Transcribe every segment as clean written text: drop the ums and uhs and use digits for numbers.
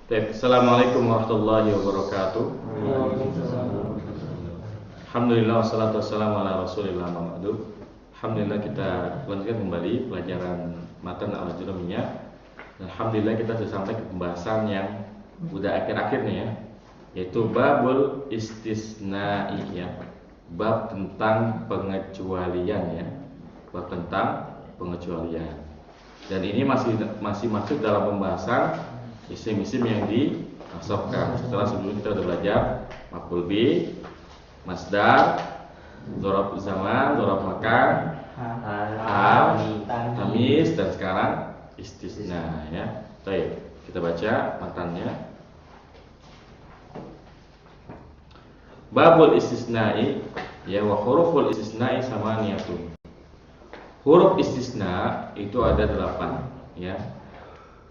Baik, Assalamualaikum warahmatullahi wabarakatuh. Alhamdulillah wassalatu wassalamu ala Rasulillah Muhammad. Alhamdulillah kita lanjutkan kembali pelajaran matan al-Ajrumiyah. Alhamdulillah kita sudah sampai ke pembahasan yang udah akhir-akhirnya ya, yaitu babul istisna'i ya. Bab tentang pengecualian ya. Bab tentang pengecualian. Dan ini masih masuk dalam pembahasan isim-isim yang dinasabkan. Setelah sebelumnya kita sudah belajar maf'ul bi, masdar, dzaraf zaman, dzaraf makan, hal, tamis, dan sekarang istisna ya. Baik, kita baca matannya. Babul istisna'i ya, wa huruful istisna'i samaniyatun. Huruf istisna itu ada 8 ya.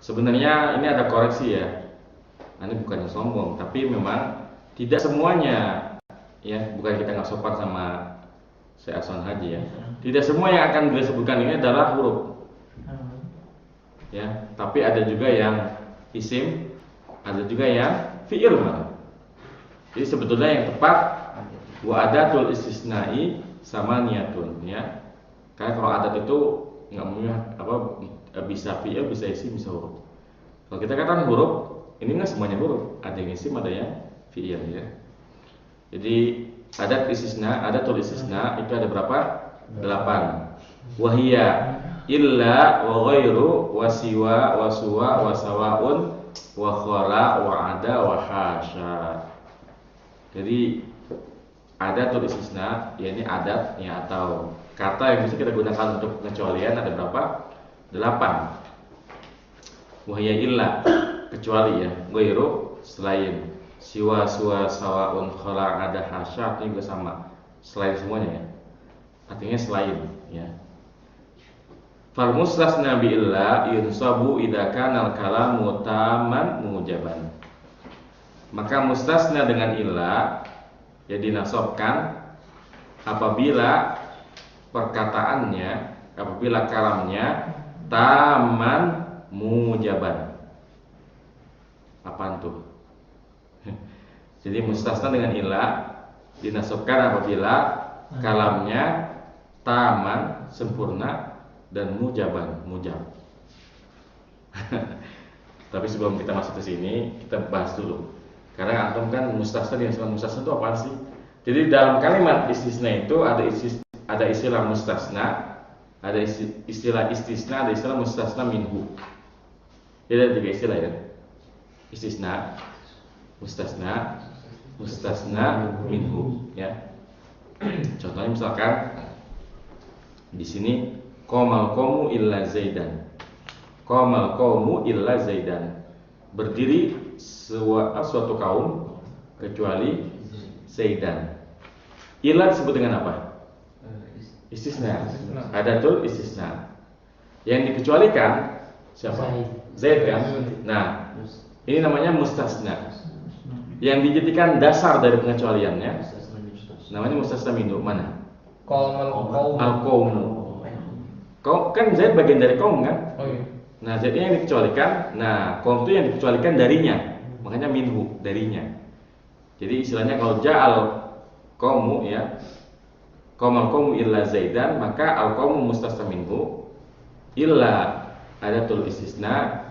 Sebenarnya ini ada koreksi ya. Ini bukannya sombong, tapi memang tidak semuanya ya, bukan kita nggak sopan sama Syekh Hasan Haji ya. Tidak semua yang akan disebutkan ini adalah huruf. Ya, tapi ada juga yang isim, ada juga yang fi'il malah. Jadi sebetulnya yang tepat wa adatul istisna'i samaniyatun ya. Karena kalau adat itu nggak punya bisa fi'il, bisa isim, bisa huruf. Kalau kita katakan huruf, ini nggak semuanya huruf, ada yang isim, ada yang fi'il ya. Jadi adat istisna, adatul istisna itu ada berapa? 8. Wahia illa wa ghairu wa siwa wa suwa wa sawaun wa khala wa ada wa hasya. Jadi adatul istisna, yakni adat ya, atau kata yang bisa kita gunakan untuk pengecualian ada berapa? 8. Wahya illa, kecuali ya, ghairu, selain, siwa suwa sawaun khala ada hasya, itu juga sama, selain semuanya ya, artinya selain ya. Fal mustasna bi illa yunsabu idza kana al kalamu taman mujaban. Maka mustasna dengan illa ya dinasabkan apabila perkataannya, apabila kalamnya taman mujaban. Apaan tuh? Jadi mustasna dengan illa dinasabkan apabila kalamnya taman, sempurna, dan mujaban, mujab. Tapi sebelum kita masuk ke sini, kita bahas dulu. Karena antum kan mustasna dengan mustasna itu apa sih? Jadi dalam kalimat istisna itu ada istilah mustasna, ada istilah istisna, ada istilah mustasna minhu. Jadi ada 3 istilah ya. Istisna, mustasna, mustasna minhu ya. Contohnya misalkan di sini qamal qaumu illa zaidan. Qamal qaumu illa zaidan. Berdiri suatu kaum kecuali zaidan. Illa disebut dengan apa? Istisna. Adatul istisna. Yang dikecualikan siapa? Zaid kan? Nah, ini namanya mustasna. Yang dijadikan dasar dari pengecualiannya namanya mustasna minhu. Mana? Al-qaumu. Kan Zaid bagian dari kaum kan? Nah, Zaid yang dikecualikan. Nah, kaum itu yang dikecualikan darinya. Makanya minhu, darinya. Jadi istilahnya kalau ja'al qaumu ya, qamal qaumu illa zaidan, maka al qaumu mustasna minhu, illa adatul istisna,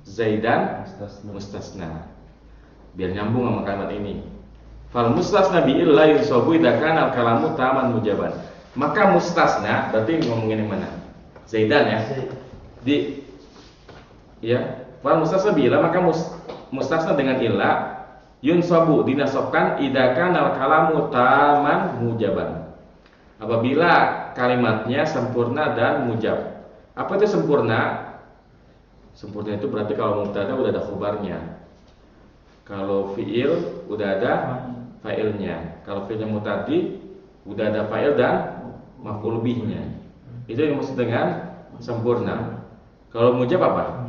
zaidan mustasna. Biar nyambung sama kalimat ini. Fal mustasna bi illa yusabu idza kana al kalamu taman mujaban. Maka mustasna berarti ngomongin yang mana? Zaidan ya. Fal mustasna bi illa, maka mustasna dengan illa yunsabu dinasabkan idza kana al kalamu taman mujaban. Apabila kalimatnya sempurna dan mujab. Apa itu sempurna? Sempurna itu berarti kalau mubtada udah ada khabarnya. Kalau fi'il udah ada fa'ilnya. Kalau fi'ilnya mutadi udah ada fa'il dan maf'ul bihnya. Itu yang maksud dengan sempurna. Kalau mujab apa?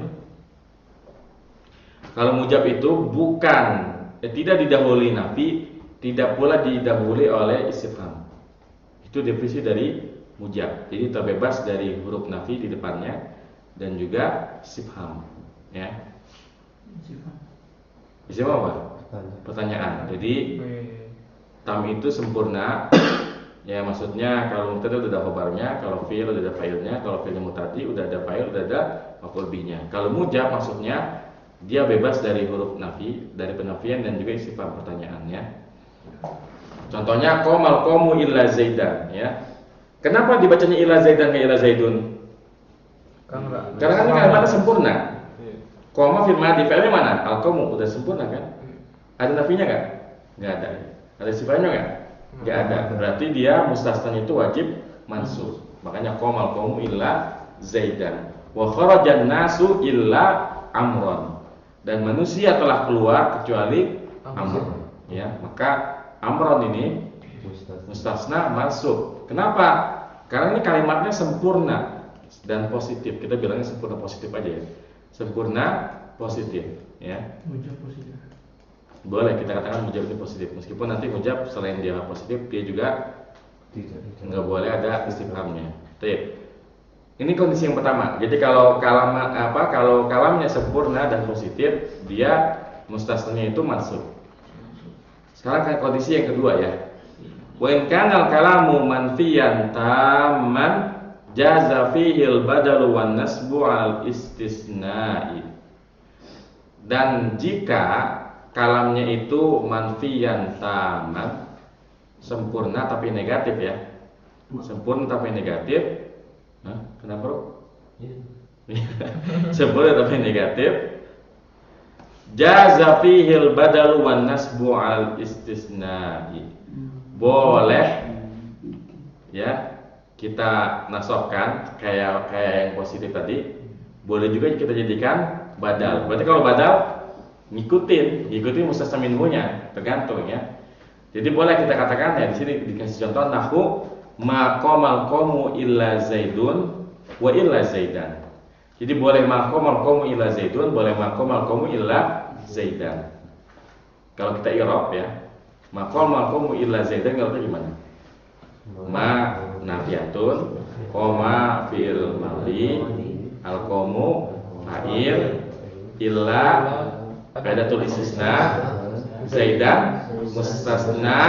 Kalau mujab itu bukan tidak didahului nafi, tidak pula didahului oleh istifham. Itu definisi dari mujab. Jadi terbebas dari huruf nafi di depannya dan juga istifham ya. Isim apa? Pertanyaan. Jadi tam itu sempurna. Ya maksudnya kalau mubtada udah ada khobarnya, kalau fi'il udah ada fa'ilnya, kalau fi'il mutadi udah ada fa'il, udah ada maf'ul bihnya. Kalau mujab maksudnya dia bebas dari huruf nafi, dari penafian dan juga istifham pertanyaannya. Contohnya qomal qomu illa zaidan ya. Kenapa dibacanya illa zaidan ke illa zaidun? Karena kan ini kalimatnya sempurna. Qoma fil madi, fi'ilnya mana? Al-qomu udah sempurna kan? Ada nafinya enggak? Enggak ada. Ada istifhamnya enggak? Enggak ada. Berarti dia mustasna itu wajib mansub. Makanya qomal qomu illa zaidan. Wa kharajan nasu illa amron. Dan manusia telah keluar kecuali amr. Ya, maka amron ini mustasna mansub. Kenapa? Karena ini kalimatnya sempurna dan positif. Kita bilangnya sempurna positif aja ya. Sempurna positif, ya. Mujab positif. Boleh kita katakan mujab itu positif. Meskipun nanti mujab selain dia positif, dia juga nggak boleh ada istifhamnya. Ini kondisi yang pertama. Jadi kalau kalamnya sempurna dan positif, dia mustasnanya itu mansub. Sekarang kan kondisi yang kedua ya. Wa in kana al-kalamu manfiyan tamman jaza fihi al-badalu wan nasbu al-istisna'i. Dan jika kalamnya itu manfiyan tamman, sempurna tapi negatif ya. Sempurna tapi negatif. Kenapa, Bro? Sempurna tapi negatif. Jaza fihi al-badalu wan nasbu al-istisna'i. Boleh ya kita nasabkan kayak yang positif tadi. Boleh juga kita jadikan badal. Berarti kalau badal ngikutin mustasna minhunya, tergantung ya. Jadi boleh kita katakan ya di sini dikasih contoh nahwu ma qamal qawmu illa zaidun wa illa zaidan. Jadi boleh ma qamal qawmu illa zaidun, boleh ma qamal qawmu illa zaidan. Kalau kita i'rab ya, ma qamal qawmu illa zaidan kalau gimana? Ma nafiyatun, qoma fi'il madhi, al qawmu fa'il, illa qaidatul istisna, zaidan mustasna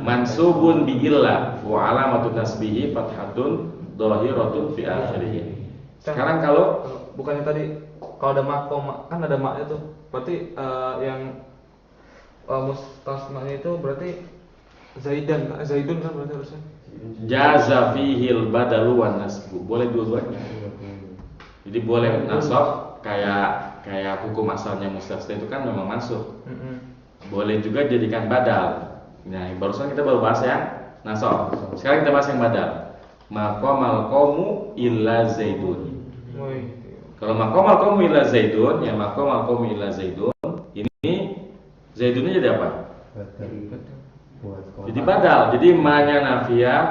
mansubun bi illa wa alamatun nasbihi fathatun dhahiratun fi akhirih. Sekarang kalau bukannya tadi kalau ada ma koma kan ada ma itu berarti yang mustasnanya itu berarti zaidun kan berarti harusnya jaza fihil badalu wan nasbu. Boleh dua-duanya. Jadi boleh nasab kayak hukum asalnya mustasna itu kan memang masuk. Boleh juga jadikan badal. Nah, barusan kita baru bahas yang nasab. Sekarang kita bahas yang badal. Maqamal qawmu illa zaidun. Kalau maqamal qawmu illa zaidun, ya maqamal qawmu illa zaidun. Ini zaidunnya jadi apa? Jadi badal. Jadi ma-nya nafiyah,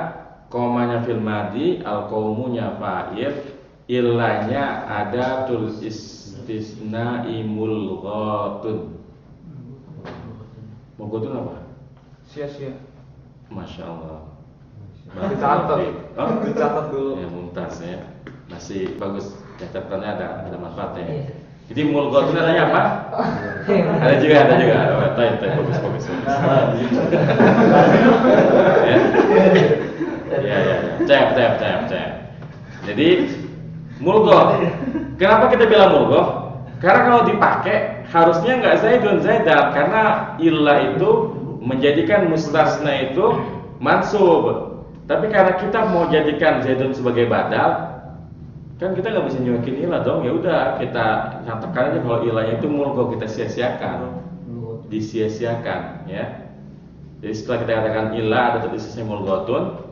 komanya fil madi, al qawmunya fa'il, illanya adatul istisna'i mulghatun. Mulghatun apa? sia-sia. Masya Allah. Dicatat dulu. Ya mumtaz ya. Masih bagus. Catatannya ada manfaatnya. Jadi mulghatun artinya apa? Ada juga. Bagus. Ya. Cek. Jadi mulghat. Kenapa kita bilang mulghat? Karena kalau dipakai harusnya nggak zaidun zaidan, karena illah itu menjadikan mustasna itu mansub. Tapi karena kita mau jadikan zaidun sebagai badal, kan kita nggak bisa nyuakin ilah dong. Ya udah kita nyatakan aja kalau ilahnya itu mulghat, kita disia-siakan ya. Jadi setelah kita katakan ilah ada tulisnya mulghatun,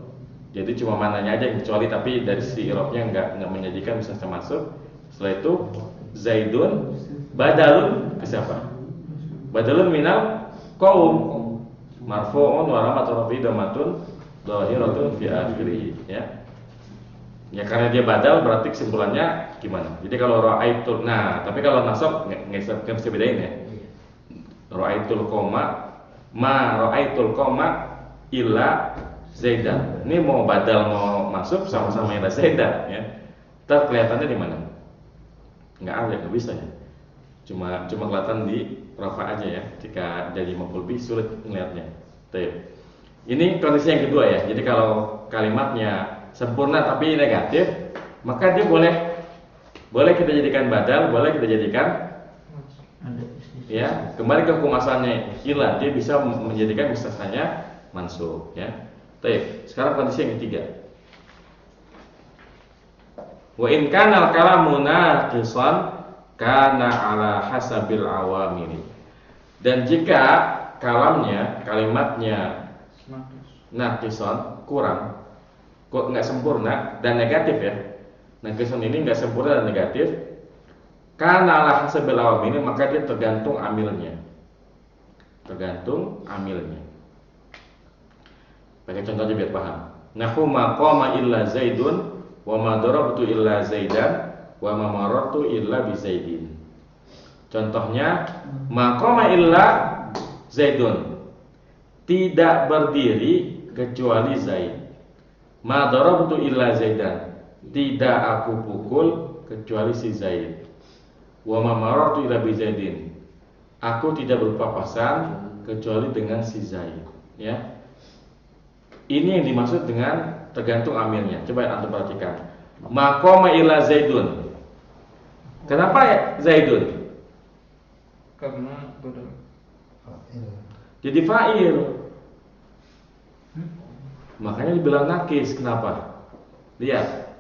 jadi cuma mananya aja yang kecuali, tapi dari si i'rabnya nggak menjadikan mustasna masuk. Setelah itu zaidun badalun ke siapa? Badalun minal qaum marfu'un wa ramatu rafi damatun dhahiratun fi akhirih ya. Ya karena dia badal berarti kesimpulannya gimana? Jadi kalau ra'aitul, nah tapi kalau nasab nggak bisa bedain ya. Ra'aitul qoma ma ra'aitul qoma illa zaidan. Ini mau badal mau masuk sama-sama illa zaidan ya. Ntar kelihatannya di mana? Nggak ada, nggak bisa ya. cuma kelihatan di rafa aja ya. Jika jadi maf'ul bih sulit melihatnya. Ini kondisi yang kedua ya. Jadi kalau kalimatnya sempurna tapi negatif, maka dia boleh kita jadikan badal, boleh kita jadikan ya, kembali ke hukum asalnya ila, dia bisa menjadikan mustasnanya mansub ya. Sekarang kondisi yang ketiga. Wa in kana al-kalamu naqisan kana ala hasabil awamil. Dan jika kalimatnya naqisan, kurang, kok nggak sempurna dan negatif ya. Naqisan ini nggak sempurna dan negatif. Kana ala hasabil awamil, maka dia tergantung amilnya. Tergantung amilnya. Pakai contoh aja biar paham. Nahu ma qama illa Zaidun wa ma darabtu illa Zaidan wa ma marartu illa bi Zaidin. Contohnya, ma qama illa Zaidun. Tidak berdiri kecuali Zaid. Ma darabtu illa Zaidan. Tidak aku pukul kecuali si Zaid. Wa ma marartu illa bi Zaidin. Aku tidak berpapasan kecuali dengan si Zaid, ya. Ini yang dimaksud dengan tergantung amilnya. Coba antum perhatikan. Maqama ila Zaidun. Kenapa ya Zaidun? Karena jadi fa'il. Makanya dibilang nakis. Kenapa? Lihat.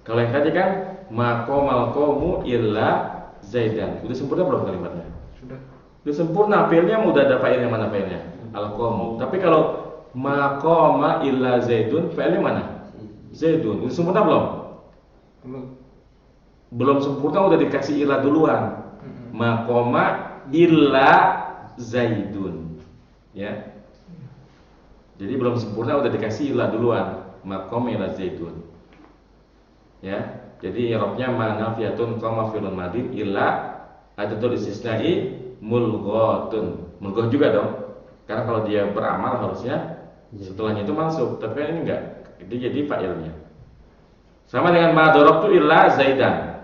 Kalau yang tadi kan maqamal qaumu illa Zaidan. Udah sempurna belum kalimatnya? Sudah sempurna. Fi'ilnya udah ada fa'ilnya, mana fa'ilnya? Al-qaumu. Tapi kalau maqama illa Zaidun, fi'ilnya mana? Zaidun. Udah sempurna belum? Belum sempurna, udah dikasih illa duluan. Maqama illa Zaidun. Ya. Jadi belum sempurna udah dikasih illa duluan. Maqama illa Zaidun. Ya. Jadi i'rabnya manafiyatun qama fi'lun madin illa adatul istisna'i mulghatun. Mulghah juga dong. Karena kalau dia beramal harusnya setelahnya itu mansub, tapi kan ini enggak. Itu jadi fa'ilnya. Sama dengan ma darabtu illa Zaidan.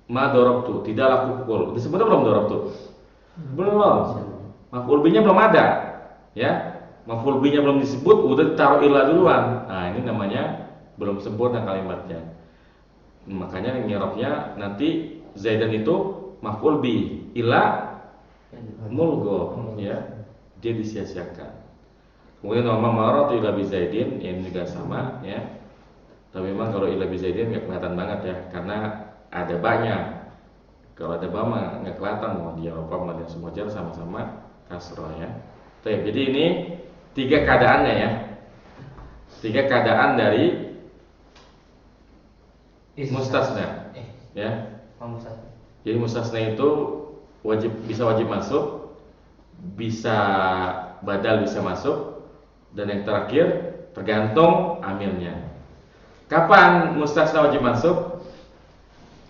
Ma darabtu, tidaklah aku pukul. Disebutnya belum darabtu? Belum. Maf'ul bihnya belum ada. Ya. Maf'ul bihnya belum disebut, udah taruh illa duluan. Nah, ini namanya belum sempurna kalimatnya. Makanya i'rabnya nanti Zaidan itu maf'ul bih, illa mulgha, ya. Dia disia-siakan. Kemudian wa marartu ila bi Zaidin, ini juga sama ya. Tapi memang kalau ila bi Zaidin enggak kelihatan banget ya, karena ada banyak. Kalau ada bama enggak kelihatan mau dia apa mau dia semua jar sama-sama kasroh ya. Jadi ini tiga keadaannya ya. Tiga keadaan dari mustasna. Ya. Jadi mustasna itu bisa wajib masuk, bisa badal bisa masuk, dan yang terakhir tergantung amilnya. Kapan mustasna wajib masuk?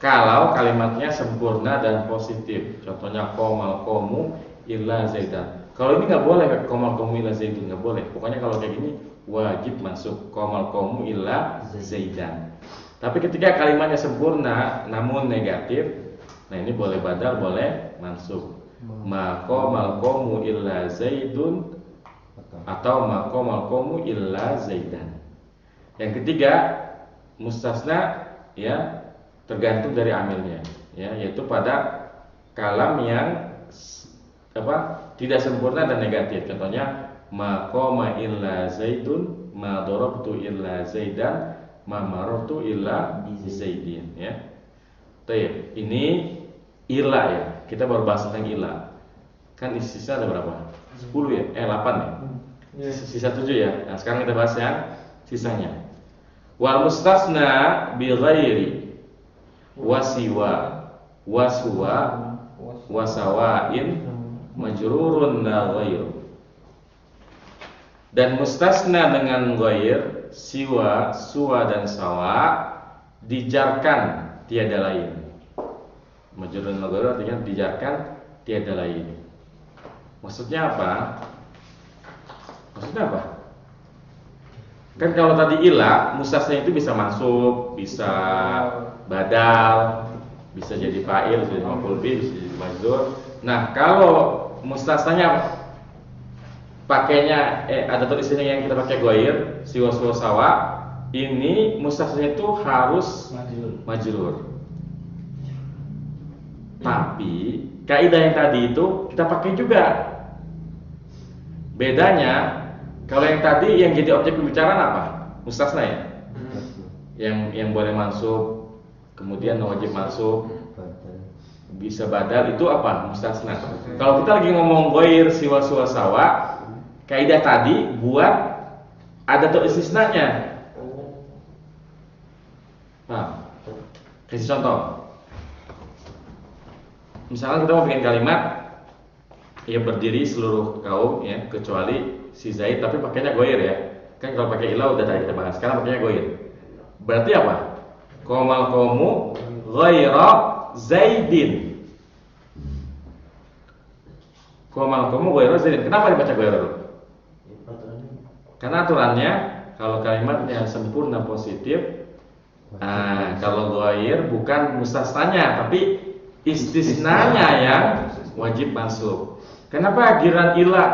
Kalau kalimatnya sempurna dan positif. Contohnya qomal qaumu illa Zaidan. Kalau ini nggak boleh, qomal qaumu illa Zaidun nggak boleh. Pokoknya kalau kayak gini wajib masuk qomal qaumu illa Zaidan. Tapi ketika kalimatnya sempurna namun negatif, nah ini boleh badal, boleh mansub. Ma qomal qaumu illa Zaidun atau ma qomal qaumu illa Zaidan. Yang ketiga, mustasna ya tergantung dari amilnya ya, yaitu pada kalam yang tidak sempurna dan negatif. Contohnya ma qama illa Zaidun, ma darabtu illa Zaidan, ma marartu illa Zaidin ya. Baik, ini ila ya. Kita baru bahas tentang ila. Kan sisa ada berapa? 10 ya? 8 ya? Sisa 7 ya. Nah, sekarang kita bahas yang sisanya. Wal mustasna bi ghairi wasiwa waswa wasawain majrurun la ghair. Dan mustasna dengan ghair, siwa, suwa dan sawa dijarkan tiada lain. Majrurun la ghair artinya dijarkan tiada lain. Maksudnya apa? Kan kalau tadi ila, mustasna itu bisa masuk, bisa badal, bisa jadi fa'il, bisa jadi maf'ul bih, bisa jadi majzur. Nah, kalau mustasnanya pakainya ada tulisannya yang kita pakai goir, siwa sawa, ini mustasnanya itu harus majrur. Tapi kaidah yang tadi itu kita pakai juga. Bedanya kalau yang tadi yang jadi objek pembicaraan apa? Mustasna ya. Yang boleh masuk, kemudian wajib masuk, bisa badal itu apa? Mustasna. Kalau kita lagi ngomong goir, siwa sawa, kaidah tadi buat ada tuh istisnanya. Nah, kasih contoh. Misalnya kita mau bikin kalimat ya berdiri seluruh kaum ya kecuali si Zaid, tapi pakainya goir ya. Kan kalau pakai ilah udah tadi kita bahas. Sekarang pakainya goir. Berarti apa? Qomal qaumu ghaira Zaidin. Qomal qaumu ghaira Zaidin. Kenapa dibaca goir? Karena aturannya kalau kalimatnya sempurna positif, kalau goir bukan mustasnanya tapi istisnanya yang wajib masuk. Kenapa giliran ilah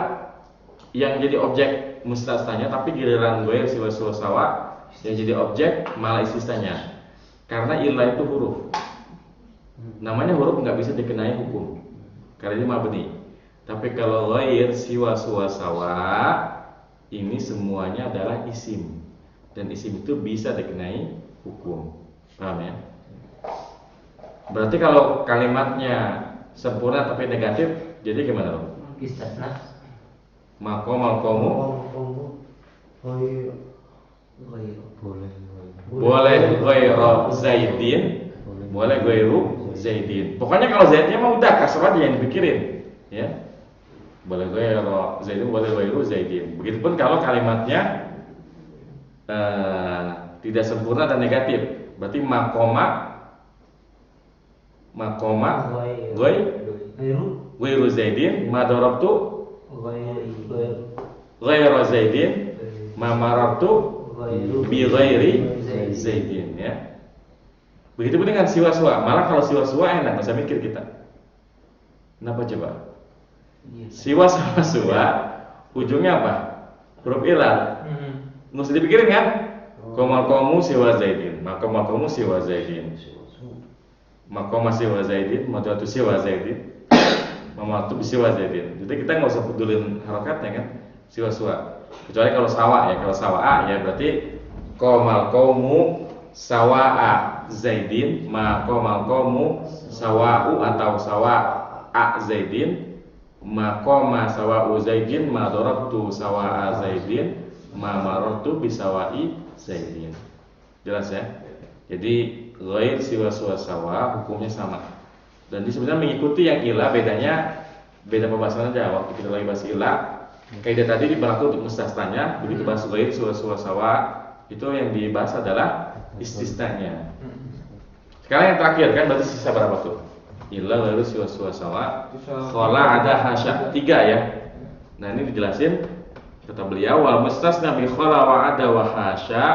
yang jadi objek mustasnanya tapi giliran goir siwa sawa yang jadi objek malah istisnanya? Karena ilah itu huruf. Namanya huruf nggak bisa dikenai hukum karena ini mabni. Tapi kalau goir siwa sawa ini semuanya adalah isim, dan isim itu bisa dikenai hukum. Paham ya? Berarti kalau kalimatnya sempurna tapi negatif, jadi gimana loh? Istisna. Makomal komu boleh ghairu Zaidin, boleh ghairu Zaidin. Pokoknya kalau Zaidnya mah udah kasar aja yang dipikirin, ya. Boleh ghairu Zaidin, boleh ghairu Zaidin. Begitupun kalau kalimatnya tidak sempurna dan negatif, berarti makoma ghairu Zaidin, ma darabtu ghairu Zaidin, ma marartu bi ghairi Zaidin ya. Begitu pun dengan siwa. Malah kalau siwa enak, enggak usah mikir kita. Kenapa coba? Siwa ujungnya apa? Huruf ilah. Nggak usah dipikirin kan? Qomal qaumu siwa Zaidin, makomal qaumu siwa Zaidin. Makoma siwa Zaidin, madatu siwa Zaidin, mamatu siwa Zaidin. Jadi kita nggak usah pedulin harokatnya kan, siwa. Kecuali kalau sawa ya, kalau sawa ya berarti qomal qaumu sawa Zaidin, makomal qaumu sawa'u atau sawa Zaidin, makoma sawa'u Zaidin, ma darabtu sawa Zaidin, ma marartu bisawa'i Zaidin. Jelas ya? Jadi ghair siwa sawa hukumnya sama. Dan ini sebenarnya mengikuti yang ilah, beda pembahasan aja. Waktu kita lagi bahas ilah, kaidah tadi diberlaku untuk mustasnanya, begitu bahas ghair siwa sawa itu yang dibahas adalah istisnanya. Sekarang yang terakhir kan berarti sisa berapa tuh? Ilah ghair siwa sawa. Khala ada hasya 3 ya. Nah, ini dijelasin kata beliau wal mustasna bi khala wa ada wa hasya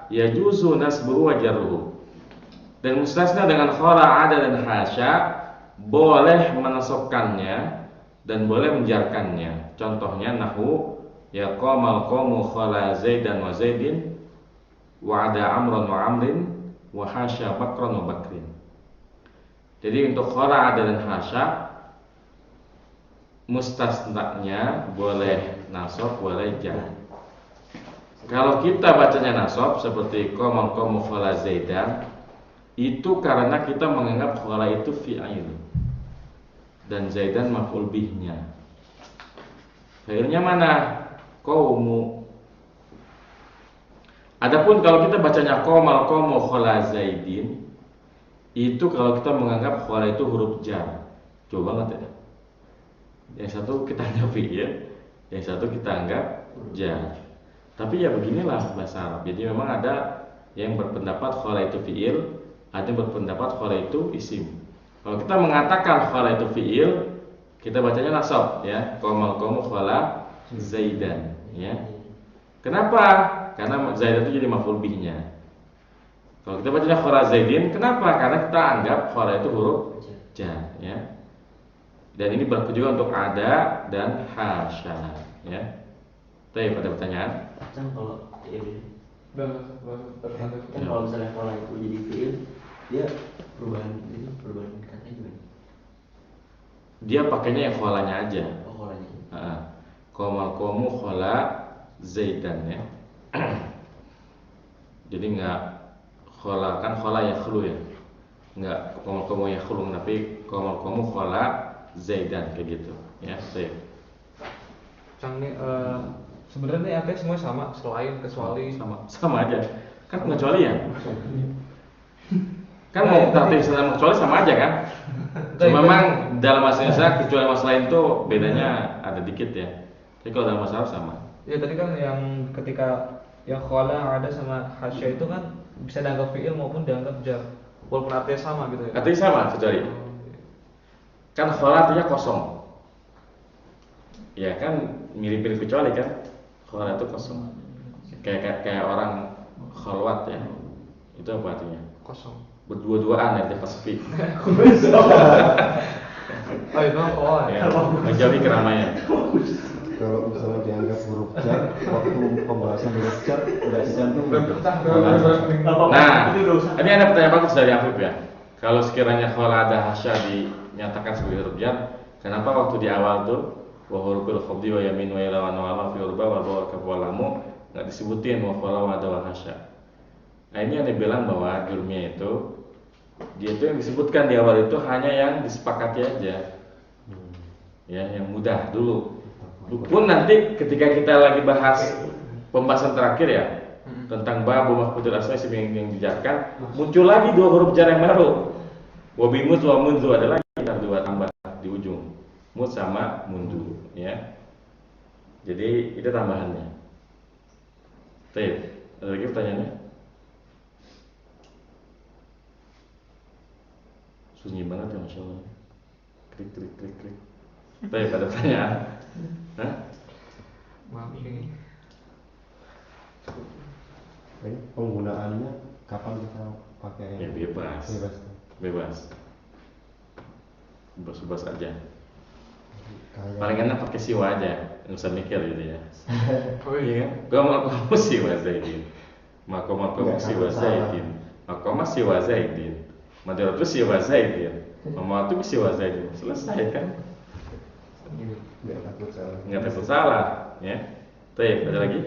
yajuzu nasbuhu wa jarruhu. Dan mustasna dengan khala, ada dan hasya boleh menasabkannya dan boleh menjarkannya. Contohnya nahwu ya qamal qaumu khala Zaidan wa Zaidin wa ada Amran wa Amrin wa hasya Bakran wa Bakrin. Jadi untuk khala, ada dan hasya mustasnanya boleh nasab, boleh jar. Kalau kita bacanya nasab seperti qamal qaumu khala Zaidan, itu karena kita menganggap khala itu fi'il dan Zaidan maf'ul bihnya. Fa'ilnya mana? Qaumu. Adapun kalau kita bacanya qamal qaumu khala Zaidin, itu kalau kita menganggap khala itu huruf jar. Jauh banget ya. Yang satu kita anggap fi'il, yang satu kita anggap jar. Tapi ya beginilah bahasa Arab. Jadi memang ada yang berpendapat khala itu fi'il, ada yang berpendapat khala itu isim. Kalau kita mengatakan khala itu fi'il, kita bacanya nasab ya. Qamal qaumu khala Zaidan ya. Kenapa? Karena Zaidan itu jadi maf'ul bihnya. Kalau kita bacanya khola Zaidin, kenapa? Karena kita anggap khola itu huruf jar, ya. Dan ini berlaku juga untuk ada dan hasya, ya. Tapi pada pertanyaan? Kan kalau ya, Dan kan kalau misalnya pola itu jadi fiil, dia perubahan katanya gimana? Dia pakainya yang kholanya aja. Oh, polanya. Komal komu khola Zaidan, ya. Jadi nggak khola, kan khola ya khulu ya, nggak komal komu ya khulu, tapi komal komu khola Zaidan kayak gitu, ya. Saya Cang nih sebenarnya nih artinya semua sama selain kecuali sama aja kan pengecualian kan mau tertib sama kecuali sama aja kan. Cuma memang dalam bahasa Indonesia kecuali masalah lain tuh bedanya ada dikit ya, tapi kalau dalam masalah sama. ya tadi kan yang ketika yang khola ada sama hasya itu kan bisa dianggap fiil maupun dianggap jar walaupun artinya sama gitu ya. Artinya sama kecuali kan khola artinya kosong, ya kan mirip-mirip kecuali kan. Khola itu kosong, kayak orang khalwat ya, itu apa artinya? Kosong. Berdua-duaan ya, pas sepi. Oh itu khola ya. Ya, menjauhi keramaian. Kalau misalnya dianggap huruf jar, waktu pembahasan huruf jar tidak dicantumkan. Nah, ini ada pertanyaan bagus dari Afif ya. Kalau sekiranya khola ada hasya dinyatakan sebagai huruf jar, kenapa waktu di awal tuh wa huruful khafdi wa yamin wa ilawan wa ala fi urba wa bawa kafalamu nggak disebutin wa khola wa ada wa hasya. Nah ini yang dibilang bahwa jurumnya itu dia itu yang disebutkan di awal itu hanya yang disepakati aja, ya yang mudah dulu. Pun nanti ketika kita lagi bahas pembahasan terakhir ya tentang bab mahfudul asma yang dijarkan, muncul lagi dua huruf jar yang baru. Wabimut wa mundu ada lagi dua tambah di ujung, mut sama mundu, ya. Jadi itu tambahannya. Baik, ada lagi pertanyaannya? Sunyi banget ya Masya Allah. Klik klik klik klik. Baik, ada pertanyaan? Hah? Maaf ini. Ini penggunaannya kapan kita pakai? Ya bebas. Bebas. Bebas. Bebas aja. Kayak Paling enak pakai siwa aja, nggak usah mikir gitu ya. Oh iya. Gua mau siwa Zaidin. Makom siwa Zaidin. Makom siwa Zaidin. Madaratu siwa Zaidin. Mamatu siwa Zaidin. Selesai kan? nggak takut salah. Nggak takut salah, ya. Baik, ada lagi?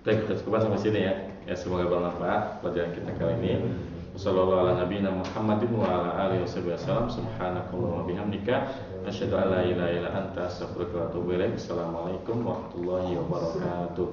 Baik, kita cukupkan sampai sini ya. Ya semoga bermanfaat pelajaran kita kali ini. Wassalamualaikum warahmatullahi wabarakatuh wa ala alihi wasallam. Subhanakallahumma bihamdika asyhadu an la ilaha illa anta astaghfiruka wa atubu ilaik. Assalamualaikum warahmatullahi wabarakatuh.